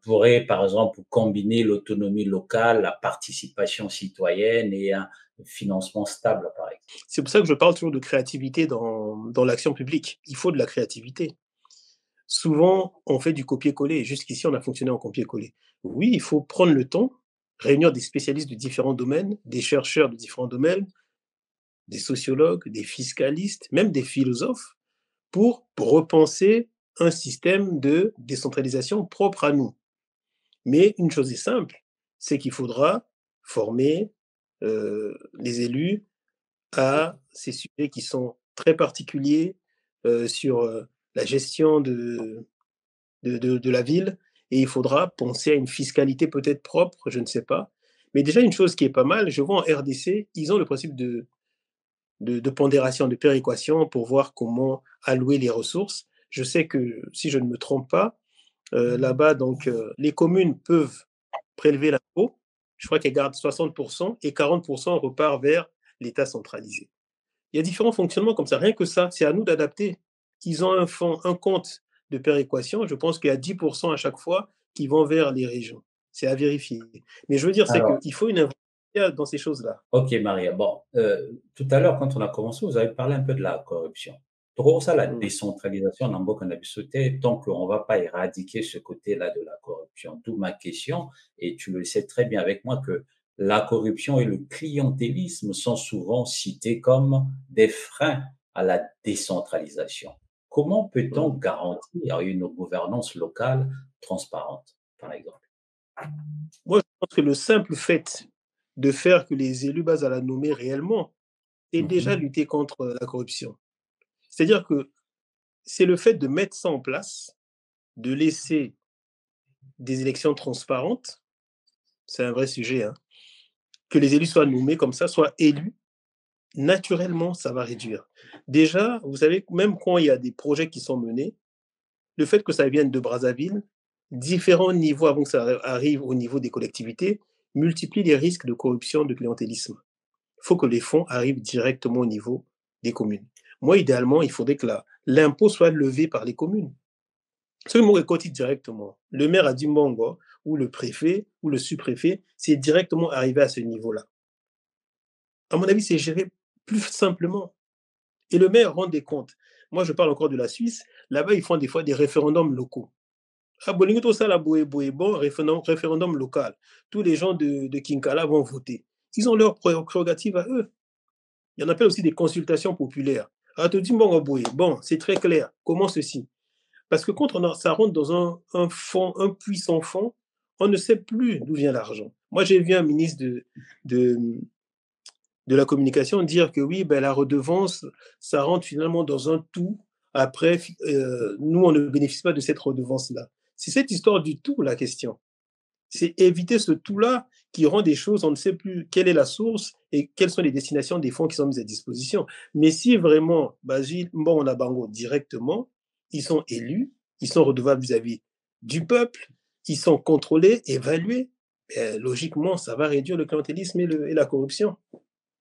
pourrait, par exemple, combiner l'autonomie locale, la participation citoyenne et un financement stable, par exemple. C'est pour ça que je parle toujours de créativité dans l'action publique. Il faut de la créativité. Souvent, on fait du copier-coller. Jusqu'ici, on a fonctionné en copier-coller. Oui, il faut prendre le temps, réunir des spécialistes de différents domaines, des chercheurs de différents domaines, des sociologues, des fiscalistes, même des philosophes, pour repenser un système de décentralisation propre à nous. Mais une chose est simple, c'est qu'il faudra former les élus à ces sujets qui sont très particuliers sur la gestion de la ville. Et il faudra penser à une fiscalité peut-être propre, je ne sais pas. Mais déjà, une chose qui est pas mal, je vois en RDC, ils ont le principe de pondération, de péréquation pour voir comment allouer les ressources. Je sais que, si je ne me trompe pas, là-bas, donc, les communes peuvent prélever l'impôt. Je crois qu'elles gardent 60% et 40% repart vers l'État centralisé. Il y a différents fonctionnements comme ça. Rien que ça, c'est à nous d'adapter. Ils ont un compte de péréquation. Je pense qu'il y a 10% à chaque fois qui vont vers les régions. C'est à vérifier. Mais je veux dire, c'est Alors, qu'il faut une invention dans ces choses-là. ok, Maria. Bon, tout à l'heure, quand on a commencé, vous avez parlé un peu de la corruption. Pour ça, la Mm. décentralisation, on a sauté tant qu'on ne va pas éradiquer ce côté-là de la corruption. D'où ma question, et tu le sais très bien avec moi, que la corruption et le clientélisme sont souvent cités comme des freins à la décentralisation. Comment peut-on Mm. garantir une gouvernance locale transparente, par exemple? Moi, je pense que le simple fait de faire que les élus basent à la nommer réellement, c'est déjà Mhm. lutter contre la corruption. C'est-à-dire que c'est le fait de mettre ça en place, de laisser des élections transparentes, c'est un vrai sujet, hein, que les élus soient nommés comme ça, soient élus, naturellement, ça va réduire. Déjà, vous savez, même quand il y a des projets qui sont menés, le fait que ça vienne de Brazzaville, différents niveaux avant que ça arrive au niveau des collectivités, multiplie les risques de corruption, de clientélisme. Il faut que les fonds arrivent directement au niveau des communes. Moi, idéalement, il faudrait que l'impôt soit levé par les communes. Ce mot est coté directement. Le maire a dit Mongo, ou le préfet, ou le sous-préfet, c'est directement arrivé à ce niveau-là. À mon avis, c'est géré plus simplement. Et le maire rend des comptes. Moi, je parle encore de la Suisse. Là-bas, ils font des fois des référendums locaux. Ah, Bolingo, ça, la bon, référendum local. Tous les gens de Kinkala vont voter. Ils ont leurs prérogatives à eux. Il y en appelle aussi des consultations populaires. Ah, tu dis, bon, c'est très clair. Comment ceci? Parce que quand ça rentre dans un fond, un puissant fond, on ne sait plus d'où vient l'argent. Moi, j'ai vu un ministre de, de la communication dire que oui, ben, la redevance, ça rentre finalement dans un tout. Après, nous, on ne bénéficie pas de cette redevance-là. C'est cette histoire du tout, la question. C'est éviter ce tout-là qui rend des choses, on ne sait plus quelle est la source et quelles sont les destinations des fonds qui sont mis à disposition. Mais si vraiment, Basile, Mbongo Bango directement, ils sont élus, ils sont redevables vis-à-vis du peuple, ils sont contrôlés, évalués, logiquement, ça va réduire le clientélisme et la corruption.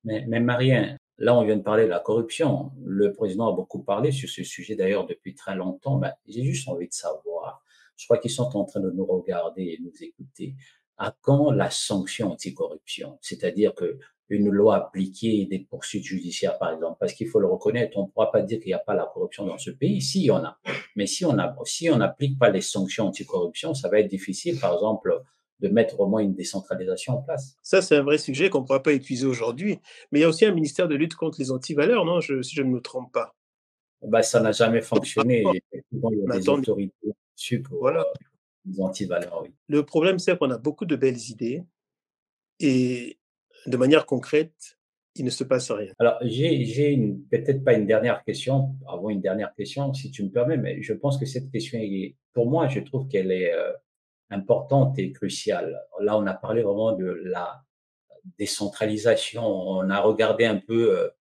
Mais Marien, là, on vient de parler de la corruption. Le président a beaucoup parlé sur ce sujet d'ailleurs depuis très longtemps. Ben, j'ai juste envie de savoir, je crois qu'ils sont en train de nous regarder et nous écouter. À quand la sanction anticorruption? C'est-à-dire que une loi appliquée et des poursuites judiciaires, par exemple, parce qu'il faut le reconnaître, on ne pourra pas dire qu'il n'y a pas la corruption dans ce pays. Si, il y en a. Mais si on n'applique pas les sanctions anticorruption, ça va être difficile, par exemple, de mettre au moins une décentralisation en place. Ça, c'est un vrai sujet qu'on ne pourra pas épuiser aujourd'hui. Mais il y a aussi un ministère de lutte contre les antivaleurs, non, si je ne me trompe pas. Bah, ça n'a jamais fonctionné. Rapport. Effectivement, il y a On des attend, autorités dessus pour voilà. les antivaleurs, oui. Le problème, c'est qu'on a beaucoup de belles idées et de manière concrète, il ne se passe rien. Alors, j'ai peut-être pas une dernière question, avant une dernière question, si tu me permets, mais je pense que cette question est, pour moi, je trouve qu'elle est importante et cruciale. Là, on a parlé vraiment de la décentralisation. On a regardé un peu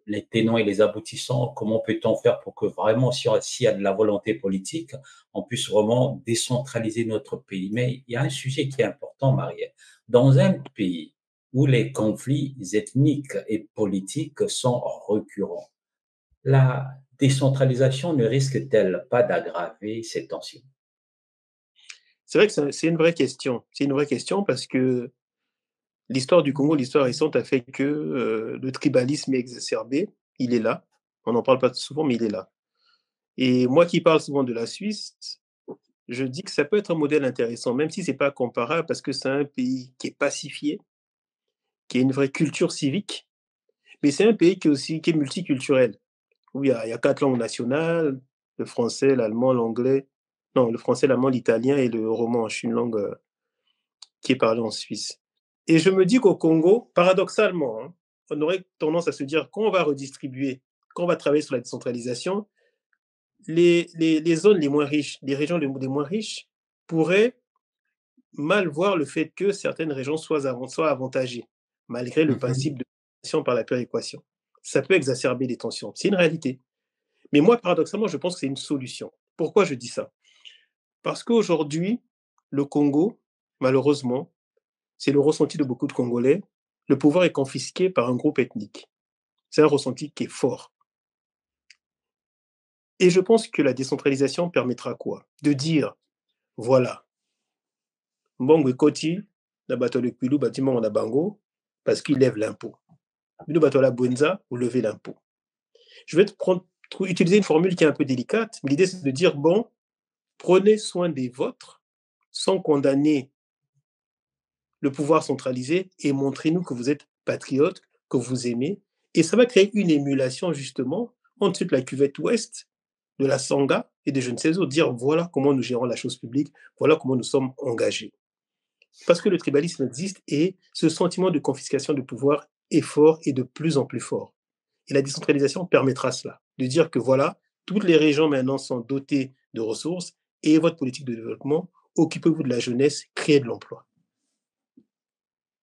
les tenants et les aboutissants. Comment peut-on faire pour que vraiment, s'il y a de la volonté politique, on puisse vraiment décentraliser notre pays. Mais il y a un sujet qui est important, Marielle. Dans un pays où les conflits ethniques et politiques sont récurrents, la décentralisation ne risque-t-elle pas d'aggraver ces tensions? C'est vrai que c'est une vraie question. C'est une vraie question parce que l'histoire du Congo, l'histoire récente a fait que le tribalisme est exacerbé. Il est là. On n'en parle pas souvent, mais il est là. Et moi qui parle souvent de la Suisse, je dis que ça peut être un modèle intéressant, même si c'est pas comparable, parce que c'est un pays qui est pacifié, qui a une vraie culture civique, mais c'est un pays qui est multiculturel, où il y a 4 langues nationales, le français, l'allemand, l'anglais, non, le français, l'allemand, l'italien et le romanche, une langue qui est parlée en Suisse. Et je me dis qu'au Congo, paradoxalement, hein, on aurait tendance à se dire qu'on va redistribuer, qu'on va travailler sur la décentralisation, les zones les moins riches, les régions les moins riches pourraient mal voir le fait que certaines régions soient avantagées, malgré le Mhm. principe de par la péréquation. Ça peut exacerber les tensions. C'est une réalité. Mais moi, paradoxalement, je pense que c'est une solution. Pourquoi je dis ça? Parce qu'aujourd'hui, le Congo, malheureusement, c'est le ressenti de beaucoup de Congolais, le pouvoir est confisqué par un groupe ethnique. C'est un ressenti qui est fort. Et je pense que la décentralisation permettra quoi? De dire, voilà, Mbongo Ekoti, na bato le Kwilu, bâtiment on a Bango, parce qu'il lève l'impôt. Bino bato la Bwenza, vous levez l'impôt. Je vais utiliser une formule qui est un peu délicate, mais l'idée c'est de dire, bon, prenez soin des vôtres sans condamner le pouvoir centralisé et montrez-nous que vous êtes patriote, que vous aimez. Et ça va créer une émulation justement entre la cuvette ouest de la Sangha et de je ne sais où, dire voilà comment nous gérons la chose publique, voilà comment nous sommes engagés. Parce que le tribalisme existe et ce sentiment de confiscation de pouvoir est fort et de plus en plus fort. Et la décentralisation permettra cela, de dire que voilà, toutes les régions maintenant sont dotées de ressources et votre politique de développement, occupez-vous de la jeunesse, créez de l'emploi.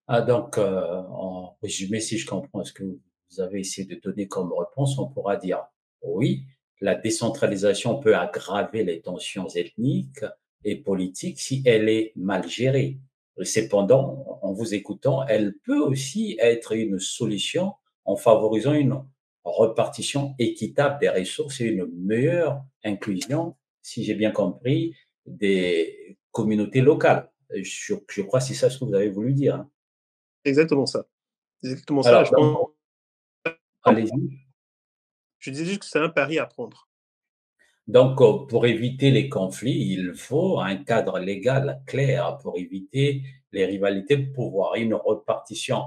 Ah, donc, en résumé, si je comprends ce que vous avez essayé de donner comme réponse, on pourra dire oui, la décentralisation peut aggraver les tensions ethniques et politiques si elle est mal gérée. Cependant, en vous écoutant, elle peut aussi être une solution en favorisant une repartition équitable des ressources et une meilleure inclusion, si j'ai bien compris, des communautés locales. Je crois que c'est ça ce que vous avez voulu dire, hein. C'est exactement ça. C'est exactement ça. Alors Je donc, pense, allez-y. je disais juste que c'est un pari à prendre. Donc, pour éviter les conflits, il faut un cadre légal clair pour éviter les rivalités de pouvoir, une répartition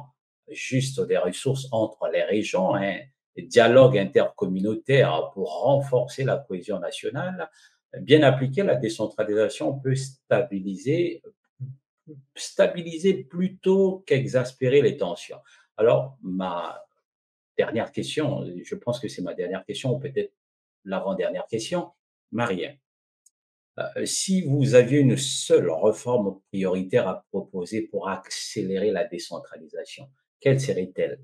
juste des ressources entre les régions, un dialogue intercommunautaire pour renforcer la cohésion nationale. Bien appliquée, la décentralisation peut stabiliser plutôt qu'exaspérer les tensions. Alors, ma dernière question, je pense que c'est ma dernière question, ou peut-être l'avant-dernière question. Marien, si vous aviez une seule réforme prioritaire à proposer pour accélérer la décentralisation, quelle serait-elle?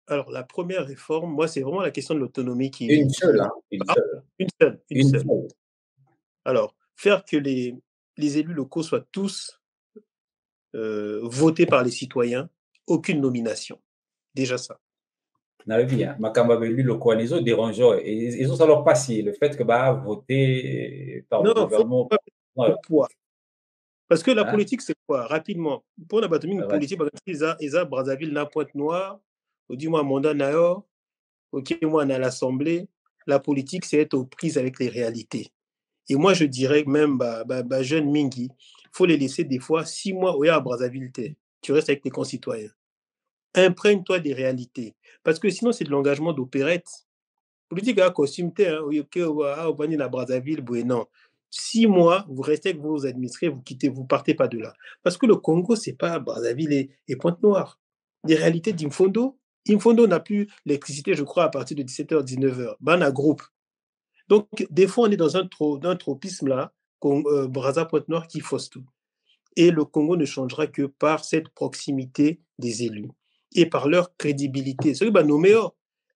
Alors, la première réforme, moi, c'est vraiment la question de l'autonomie Une seule, qui hein, une ah, seule, une seule, une une seule. seule. Alors, faire que les les élus locaux soient tous votés par les citoyens, aucune nomination. Déjà ça. Bien, Makamba Belu, le Kouanizo dérangeant. Et ils ont alors passé le fait que bah, voter par le Non, il faut gouvernement. pas Ouais, le poids. Parce que la hein, politique, c'est quoi? Rapidement. Pour la une ouais. politique, ils ont Brazzaville, na Pointe-Noire, ou dis-moi, mandat nayor, ok, moi, on est à l'Assemblée. La politique, c'est être aux prises avec les réalités. Et moi, je dirais même, jeune Mingi, il faut les laisser des fois 6 mois à Brazzaville. Tu restes avec tes concitoyens. Imprègne-toi des réalités. Parce que sinon, c'est de l'engagement d'opérette. Politique à costume, ok, à Brazzaville, non. 6 mois, vous restez avec vos administrés, vous quittez, vous partez pas de là. Parce que le Congo, c'est pas Brazzaville et Pointe-Noire. Les réalités d'Imfondo, Imfondo n'a plus l'électricité, je crois, à partir de 17h, 19h. Bana groupe. Donc, des fois, on est dans un tropisme là, Brazza Pointe-Noire qui fausse tout. Et le Congo ne changera que par cette proximité des élus et par leur crédibilité. Ceux qui vont nommer,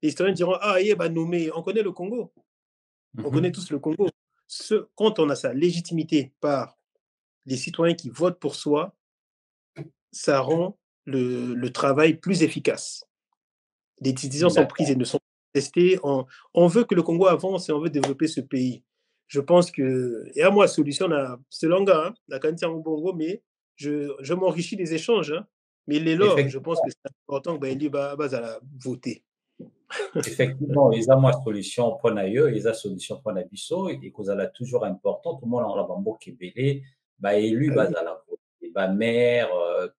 les historiens diront, ah, il va nommer, on connaît le Congo, on connaît Mhm. tous le Congo. Quand on a sa légitimité par les citoyens qui votent pour soi, ça rend le travail plus efficace. Les décisions sont prises et D'accord. ne sont pas testées. On veut que le Congo avance et on veut développer ce pays. Je pense que, et à moi, solution, c'est longa, la quantité en Bongo, mais je m'enrichis des échanges. Hein. Mais les lois, je pense Effectivement, que c'est important que Baili va voter. effectivement, ils ont une solution pour eux, ils ont solution pour Nabiso, et que ça toujours important, tout le monde en la bambo qui est belé, bah, élu, Ah bah, oui, ça la vote. Et bah, maire,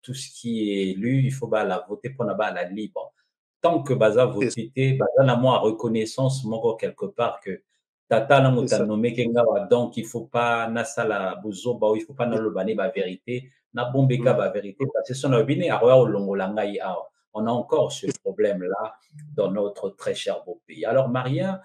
tout ce qui est élu, il faut bah, la voter pour la libre. Tant que baza c'est voté, baza na moi reconnaissance, moko quelque part que tata na c'est mota ça. nommé kenga wa, donc il faut pas na sala bozoba, il faut pas na C'est- lobane ba vérité, na bombeka hmm, ba vérité, parce que son obine a roya olongola ngai awa. On a encore ce c'est- problème-là dans notre très cher beau pays. Alors, Maria,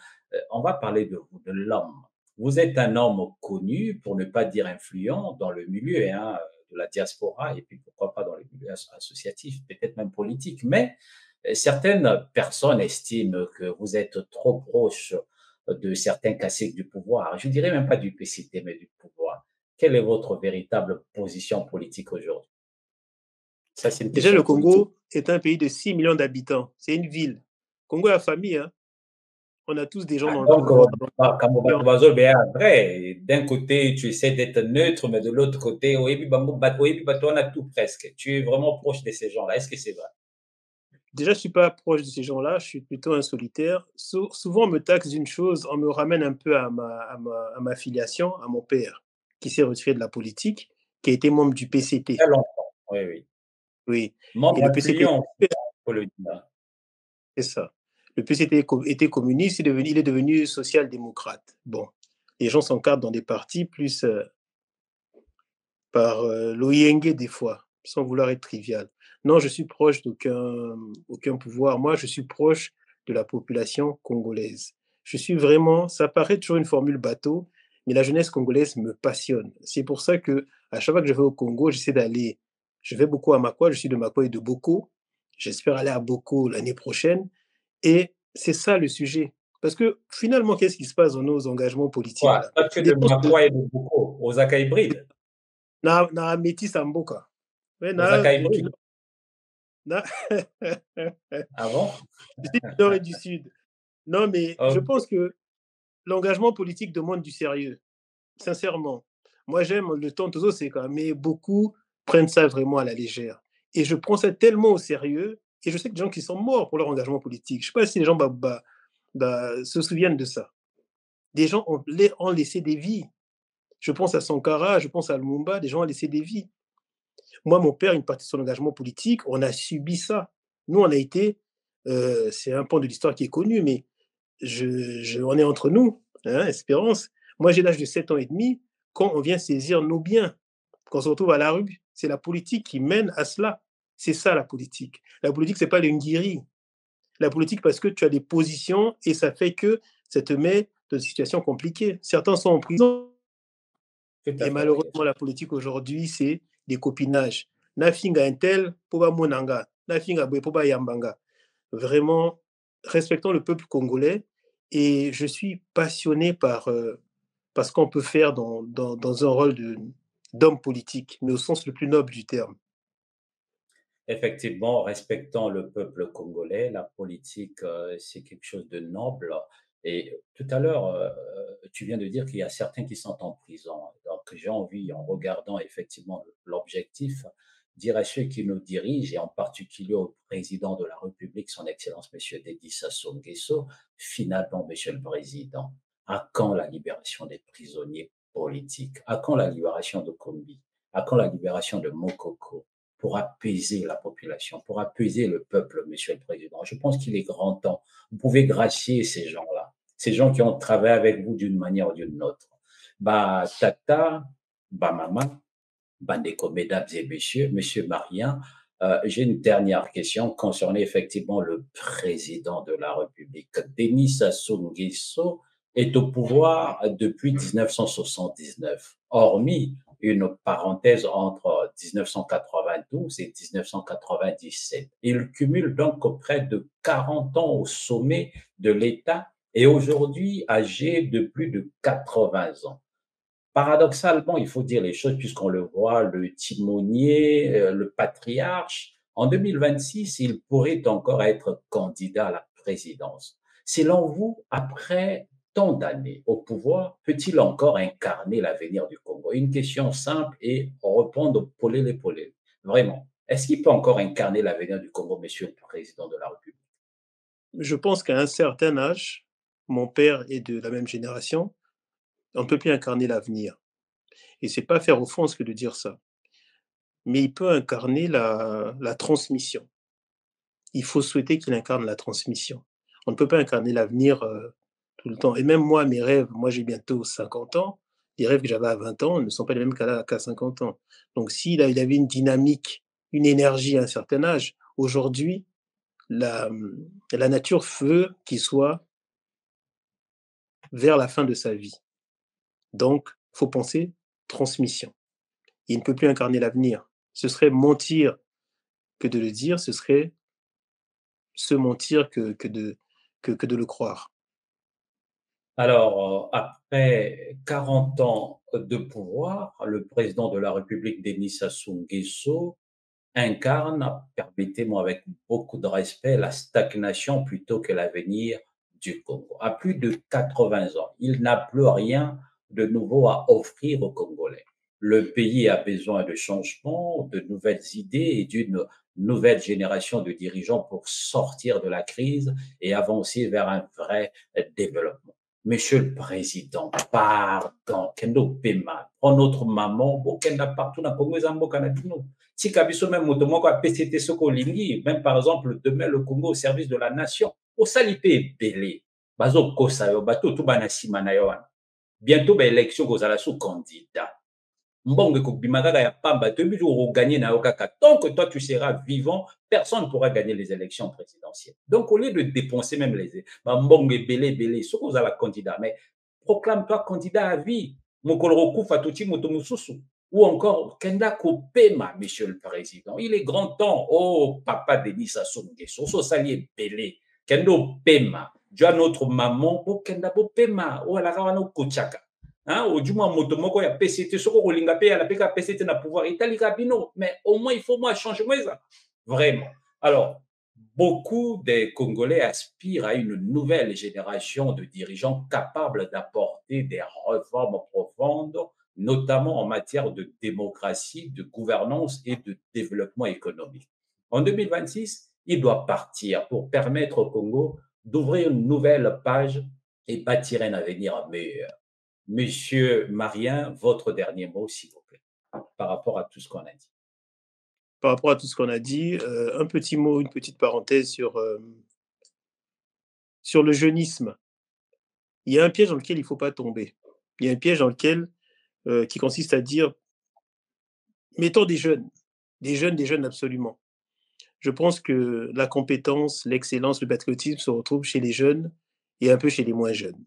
on va parler de vous, de l'homme. Vous êtes un homme connu, pour ne pas dire influent, dans le milieu hein, de la diaspora et puis pourquoi pas dans le milieu associatif, peut-être même politique. Mais certaines personnes estiment que vous êtes trop proche de certains caciques du pouvoir. Je dirais même pas du PCT, mais du pouvoir. Quelle est votre véritable position politique aujourd'hui? Ça, c'est une Déjà, le question politique. Congo est un pays de 6 millions d'habitants. C'est une ville. Congo est la famille. Hein. On a tous des gens Ah, dans le donc, pouvoir. comme Bato bien après, d'un côté, tu essaies d'être neutre, mais de l'autre côté, oui, on a tout presque. Tu es vraiment proche de ces gens-là. Est-ce que c'est vrai? Déjà, je suis pas proche de ces gens-là, je suis plutôt un solitaire. Souvent, on me taxe d'une chose, on me ramène un peu à ma filiation, à mon père, qui s'est retiré de la politique, qui a été membre du PCT. Très longtemps. Oui, oui. Oui. Et Membre le PCT, influent, faut le dire. c'est ça. Le PCT était communiste, il est devenu social-démocrate. Bon, les gens s'encadrent dans des partis plus par l'Oyenge des fois, sans vouloir être trivial. Non, je suis proche aucun pouvoir. Moi, je suis proche de la population congolaise. Je suis vraiment, ça paraît toujours une formule bateau, mais la jeunesse congolaise me passionne. C'est pour ça que à chaque fois que je vais au Congo, j'essaie d'aller. Je vais beaucoup à Makwa, je suis de Makwa et de Boko. J'espère aller à Boko l'année prochaine. Et c'est ça le sujet. Parce que finalement, qu'est-ce qui se passe dans nos engagements politiques Quoi? là? Toi, tu es C'est des de choses que Makwa et de Boko, Osaka hybride. na métis à Mboka. Ouais, Osaka hybride. na Ah bon? du nord et du sud. Non, mais je Ok. pense que l'engagement politique demande du sérieux, sincèrement. Moi, j'aime le temps toujours, c'est quand même, mais beaucoup prennent ça vraiment à la légère. Et je prends ça tellement au sérieux, et je sais que des gens qui sont morts pour leur engagement politique. Je ne sais pas si les gens se souviennent de ça. Des gens ont laissé des vies. Je pense à Sankara, je pense à Lumumba, des gens ont laissé des vies. Moi, mon père, une partie de son engagement politique, on a subi ça. Nous, on a été, c'est un point de l'histoire qui est connu, mais on est entre nous, hein, Espérance. Moi, j'ai l'âge de 7 ans et demi. Quand on vient saisir nos biens, quand on se retrouve à la rue, c'est la politique qui mène à cela. C'est ça la politique. La politique, c'est pas le ngiri. La politique, parce que tu as des positions et ça fait que ça te met dans une situation compliquée. Certains sont en prison Tout à et fait, oui. malheureusement, la politique aujourd'hui, c'est des copinages. Nafinga intel, poba monanga. Nafinga boy, poba yambanga. Vraiment, respectons le peuple congolais. Et je suis passionné par ce qu'on peut faire dans un rôle d'homme politique, mais au sens le plus noble du terme. Effectivement, respectant le peuple congolais, la politique, c'est quelque chose de noble et tout à l'heure, tu viens de dire qu'il y a certains qui sont en prison. Donc j'ai envie, en regardant effectivement l'objectif, dire à ceux qui nous dirigent et en particulier au président de la République, son Excellence Monsieur Dedi Sassou Nguesso, finalement, Monsieur le Président, à quand la libération des prisonniers politiques? À quand la libération de Kombi? À quand la libération de Mokoko? Pour apaiser la population, pour apaiser le peuple, Monsieur le Président. Je pense qu'il est grand temps. Vous pouvez gracier ces gens-là, ces gens qui ont travaillé avec vous d'une manière ou d'une autre. Bah, Tata, bah, Maman, Bandeko, mesdames et messieurs, Monsieur Marien, j'ai une dernière question concernant effectivement le président de la République. Denis Sassou Nguesso est au pouvoir depuis 1979, hormis une parenthèse entre 1992 et 1997. Il cumule donc près de 40 ans au sommet de l'État et aujourd'hui âgé de plus de 80 ans. Paradoxalement, il faut dire les choses puisqu'on le voit, le timonier, le patriarche, en 2026, il pourrait encore être candidat à la présidence. Selon vous, après tant d'années au pouvoir, peut-il encore incarner l'avenir du Congo? Une question simple et répondre polé polé. Vraiment, est-ce qu'il peut encore incarner l'avenir du Congo, monsieur le président de la République? Je pense qu'à un certain âge, mon père est de la même génération, on ne peut plus incarner l'avenir. Et c'est pas faire offense que de dire ça, mais il peut incarner la transmission. Il faut souhaiter qu'il incarne la transmission. On ne peut pas incarner l'avenir, tout le temps et même moi, mes rêves, moi j'ai bientôt 50 ans, les rêves que j'avais à 20 ans ne sont pas les mêmes qu'à 50 ans. Donc il avait une dynamique, une énergie à un certain âge, aujourd'hui, la nature veut qu'il soit vers la fin de sa vie. Donc, il faut penser transmission. Il ne peut plus incarner l'avenir. Ce serait mentir que de le dire, ce serait se mentir que de le croire. Alors, après 40 ans de pouvoir, le président de la République, Denis Sassou Nguesso, incarne, permettez-moi avec beaucoup de respect, la stagnation plutôt que l'avenir du Congo. À plus de 80 ans, il n'a plus rien de nouveau à offrir aux Congolais. Le pays a besoin de changements, de nouvelles idées et d'une nouvelle génération de dirigeants pour sortir de la crise et avancer vers un vrai développement. Monsieur le Président, pardon, kendo pema, prends notre maman, bokenda partout na Congo, ezamboka na bino. Tika biso même moto moko apesi ete soki olingi, même par exemple demain le Congo au service de la nation, osali mpe ebele, bazokosa yo, bato oyo tobana nsima na yo wana. Bientôt baélection kozala so candidat. Mbongo ekobima kaka ya pamba, toyebi soki okoganye na yo kaka. Tant que toi tu seras vivant, personne ne pourra gagner les élections présidentielles. Donc au lieu de dépenser même les mbongo ebele ebele, soki ozala candidat, mais proclame-toi candidat à vie. Mokolo kokufa toti moto mosusu. Ou encore, kenda kopema, monsieur le président. Il est grand temps. Oh, papa Denis Sassou Nguesso, so sali ebele. Kendo pema. Jua notre maman, bo kenda bo pema. O alaka wana okotiaka. Hein, ojuma moto moko ya PCT soko kolinga pe ala peka PCT na pouvoir italika bino, mais au moins il faut moi changement ça. Vraiment. Alors, beaucoup des Congolais aspirent à une nouvelle génération de dirigeants capables d'apporter des réformes profondes, notamment en matière de démocratie, de gouvernance et de développement économique. En 2026, il doit partir pour permettre au Congo d'ouvrir une nouvelle page et bâtir un avenir meilleur. Monsieur Marien, votre dernier mot, s'il vous plaît, par rapport à tout ce qu'on a dit. Par rapport à tout ce qu'on a dit, un petit mot, une petite parenthèse sur le jeunisme. Il y a un piège dans lequel il ne faut pas tomber. Il y a un piège dans lequel, qui consiste à dire: «Mettons des jeunes absolument». Je pense que la compétence, l'excellence, le patriotisme se retrouvent chez les jeunes et un peu chez les moins jeunes.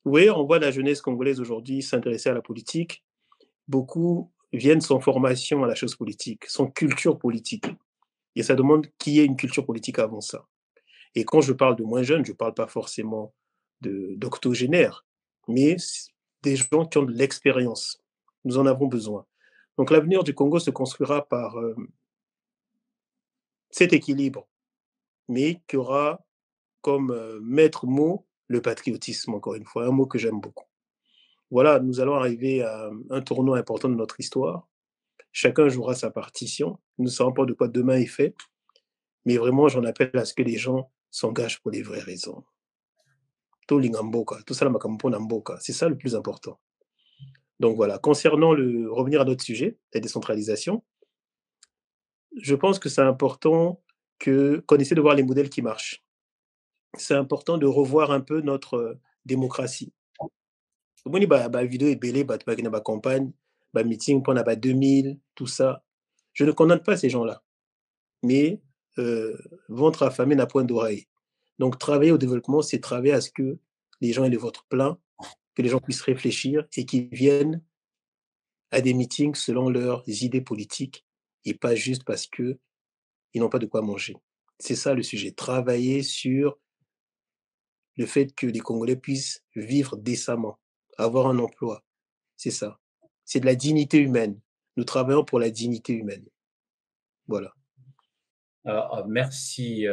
Oui, on voit la jeunesse congolaise aujourd'hui s'intéresser à la politique. Beaucoup viennent sans formation à la chose politique, sans culture politique. Et ça demande qu'il y ait une culture politique avant ça. Et quand je parle de moins jeunes, je ne parle pas forcément d'octogénaires, mais des gens qui ont de l'expérience. Nous en avons besoin. Donc l'avenir du Congo se construira par cet équilibre, mais qui aura comme maître mot le patriotisme, encore une fois, un mot que j'aime beaucoup. Voilà, nous allons arriver à un tournant important de notre histoire. Chacun jouera sa partition. Nous ne savons pas de quoi demain est fait, mais vraiment, j'en appelle à ce que les gens s'engagent pour les vraies raisons. Tolinga mboka, tout ça, la makambo na mboka, c'est ça le plus important. Donc voilà, concernant revenir à notre sujet, la décentralisation, je pense que c'est important qu'on essaie de voir les modèles qui marchent. C'est important de revoir un peu notre démocratie. Omoni vidéo ebele bato bakende na bacampagne, meeting mpona 2000, tout ça. Je ne condamne pas ces gens-là, mais ventre affamé n'a point d'oreille. Donc travailler au développement, c'est travailler à ce que les gens aient le ventre plein, que les gens puissent réfléchir et qu'ils viennent à des meetings selon leurs idées politiques et pas juste parce qu'ils n'ont pas de quoi manger. C'est ça le sujet. Travailler sur le fait que les Congolais puissent vivre décemment, avoir un emploi. C'est ça. C'est de la dignité humaine. Nous travaillons pour la dignité humaine. Voilà. Merci,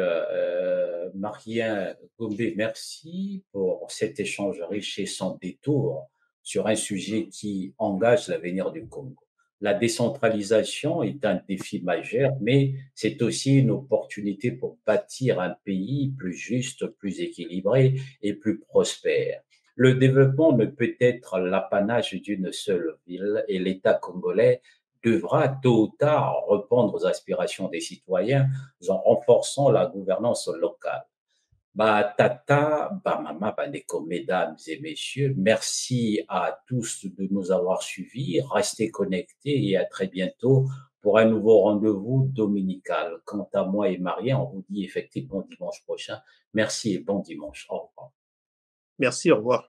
Marien Gombe, merci pour cet échange riche et sans détour sur un sujet qui engage l'avenir du Congo. La décentralisation est un défi majeur, mais c'est aussi une opportunité pour bâtir un pays plus juste, plus équilibré et plus prospère. Le développement ne peut être l'apanage d'une seule ville et l'État congolais devra tôt ou tard répondre aux aspirations des citoyens en renforçant la gouvernance locale. Bah, tata, bah, maman, bandeko, mesdames et messieurs, merci à tous de nous avoir suivis. Restez connectés et à très bientôt pour un nouveau rendez-vous dominical. Quant à moi et Marie, on vous dit effectivement dimanche prochain. Merci et bon dimanche. Au revoir. Merci, au revoir.